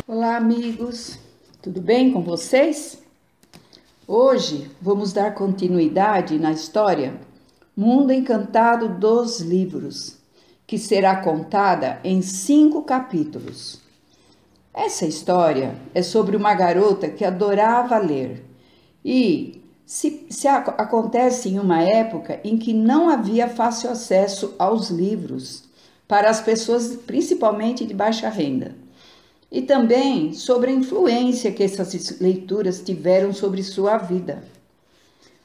Olá, amigos, tudo bem com vocês? Hoje vamos dar continuidade na história Mundo Encantado dos Livros, que será contada em 5 capítulos. Essa história é sobre uma garota que adorava ler e acontece em uma época em que não havia fácil acesso aos livros para as pessoas, principalmente de baixa renda. E também sobre a influência que essas leituras tiveram sobre sua vida.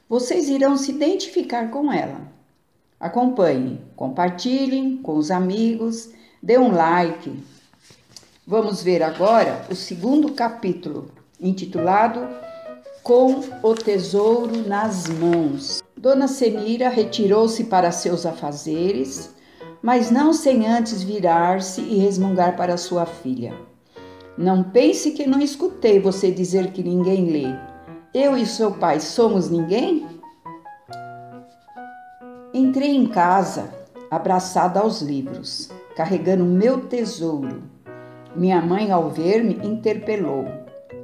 Vocês irão se identificar com ela. Acompanhem, compartilhem com os amigos, dê um like. Vamos ver agora o 2º capítulo, intitulado Com o Tesouro nas Mãos. Dona Senira retirou-se para seus afazeres, mas não sem antes virar-se e resmungar para sua filha. Não pense que não escutei você dizer que ninguém lê. Eu e seu pai somos ninguém? Entrei em casa, abraçada aos livros, carregando meu tesouro. Minha mãe, ao ver-me, interpelou.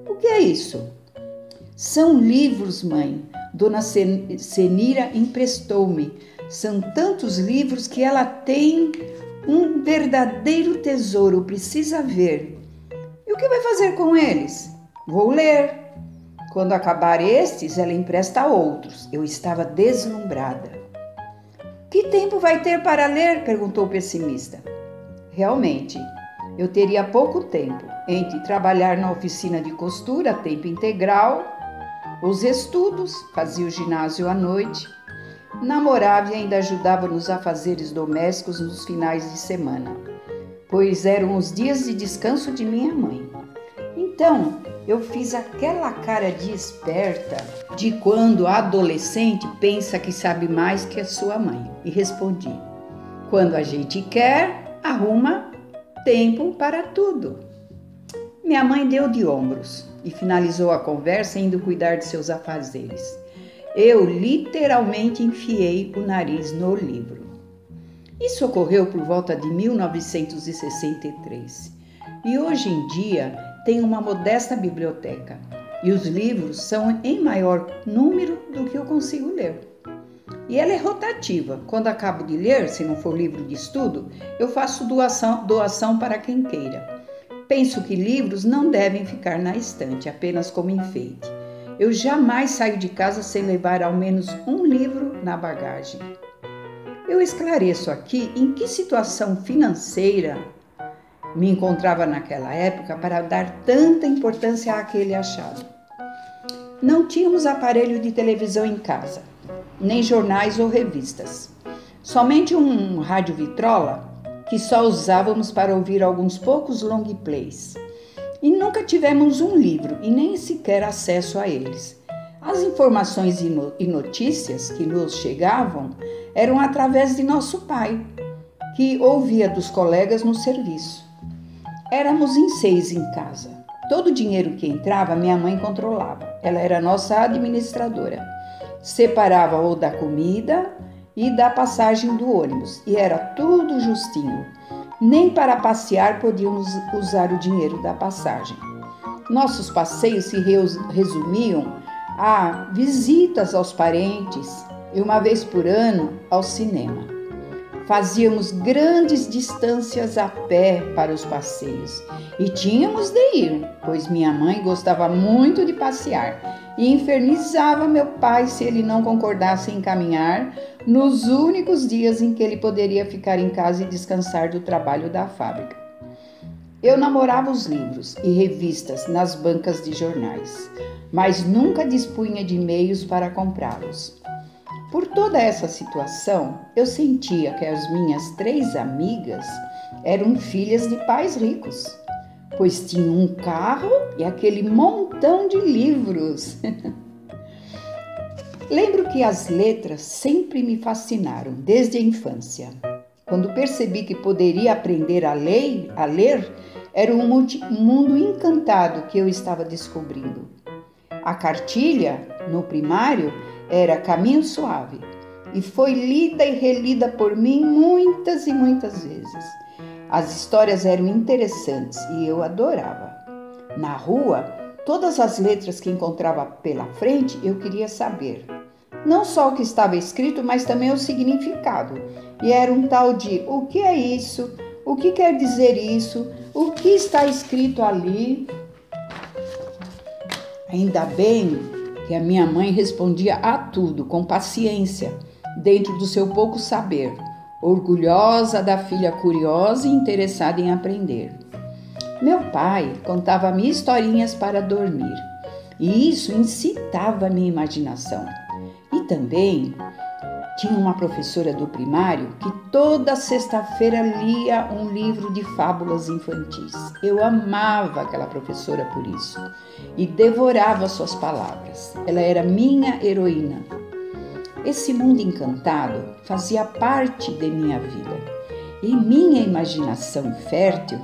O que é isso? São livros, mãe. Dona Senira emprestou-me. São tantos livros que ela tem um verdadeiro tesouro. Precisa ver. E o que vai fazer com eles? Vou ler. Quando acabar estes, ela empresta outros. Eu estava deslumbrada. Que tempo vai ter para ler? Perguntou o pessimista. Realmente, eu teria pouco tempo entre trabalhar na oficina de costura a tempo integral, os estudos, fazia o ginásio à noite, namorava e ainda ajudava nos afazeres domésticos nos finais de semana, pois eram os dias de descanso de minha mãe. Então, eu fiz aquela cara de esperta de quando a adolescente pensa que sabe mais que a sua mãe e respondi: quando a gente quer, arruma tempo para tudo. Minha mãe deu de ombros e finalizou a conversa indo cuidar de seus afazeres. Eu literalmente enfiei o nariz no livro. Isso ocorreu por volta de 1963 e hoje em dia tenho uma modesta biblioteca e os livros são em maior número do que eu consigo ler. E ela é rotativa. Quando acabo de ler, se não for livro de estudo, eu faço doação para quem queira. Penso que livros não devem ficar na estante, apenas como enfeite. Eu jamais saio de casa sem levar ao menos um livro na bagagem. Eu esclareço aqui em que situação financeira me encontrava naquela época para dar tanta importância àquele achado. Não tínhamos aparelho de televisão em casa, nem jornais ou revistas. Somente um rádio vitrola que só usávamos para ouvir alguns poucos long plays. E nunca tivemos um livro e nem sequer acesso a eles. As informações e notícias que nos chegavam eram através de nosso pai, que ouvia dos colegas no serviço. Éramos em 6 em casa. Todo o dinheiro que entrava, minha mãe controlava. Ela era nossa administradora. Separava o da comida e da passagem do ônibus, e era tudo justinho. Nem para passear podíamos usar o dinheiro da passagem. Nossos passeios se resumiam a visitas aos parentes e uma vez por ano ao cinema. Fazíamos grandes distâncias a pé para os passeios e tínhamos de ir, pois minha mãe gostava muito de passear e infernizava meu pai se ele não concordasse em caminhar nos únicos dias em que ele poderia ficar em casa e descansar do trabalho da fábrica. Eu namorava os livros e revistas nas bancas de jornais, mas nunca dispunha de meios para comprá-los. Por toda essa situação, eu sentia que as minhas 3 amigas eram filhas de pais ricos, pois tinham um carro e aquele montão de livros. Lembro que as letras sempre me fascinaram desde a infância. Quando percebi que poderia aprender a ler, era um mundo encantado que eu estava descobrindo. A cartilha, no primário, era Caminho Suave e foi lida e relida por mim muitas e muitas vezes. As histórias eram interessantes e eu adorava. Na rua, todas as letras que encontrava pela frente eu queria saber. Não só o que estava escrito, mas também o significado. E era um tal de: o que é isso? O que quer dizer isso? O que está escrito ali? Ainda bem que a minha mãe respondia a tudo com paciência, dentro do seu pouco saber, orgulhosa da filha curiosa e interessada em aprender. Meu pai contava-me historinhas para dormir, e isso incitava a minha imaginação. E também tinha uma professora do primário que toda sexta-feira lia um livro de fábulas infantis. Eu amava aquela professora por isso e devorava suas palavras. Ela era minha heroína. Esse mundo encantado fazia parte de minha vida e minha imaginação fértil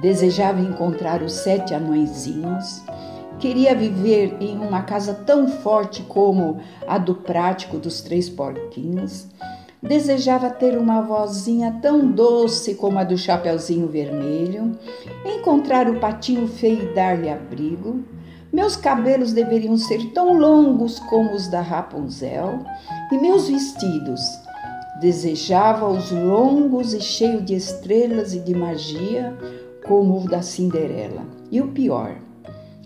desejava encontrar os 7 anõezinhos. Queria viver em uma casa tão forte como a do prático dos 3 porquinhos. Desejava ter uma vozinha tão doce como a do Chapeuzinho Vermelho. Encontrar o patinho feio e dar-lhe abrigo. Meus cabelos deveriam ser tão longos como os da Rapunzel. E meus vestidos. Desejava-os longos e cheios de estrelas e de magia, como o da Cinderela. E o pior,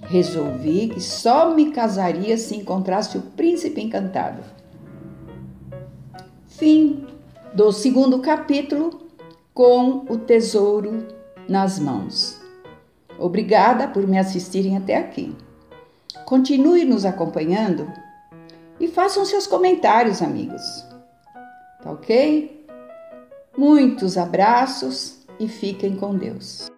resolvi que só me casaria se encontrasse o príncipe encantado. Fim do 2º capítulo, com o tesouro nas mãos. Obrigada por me assistirem até aqui. Continue nos acompanhando e façam seus comentários, amigos. Tá ok? Muitos abraços e fiquem com Deus.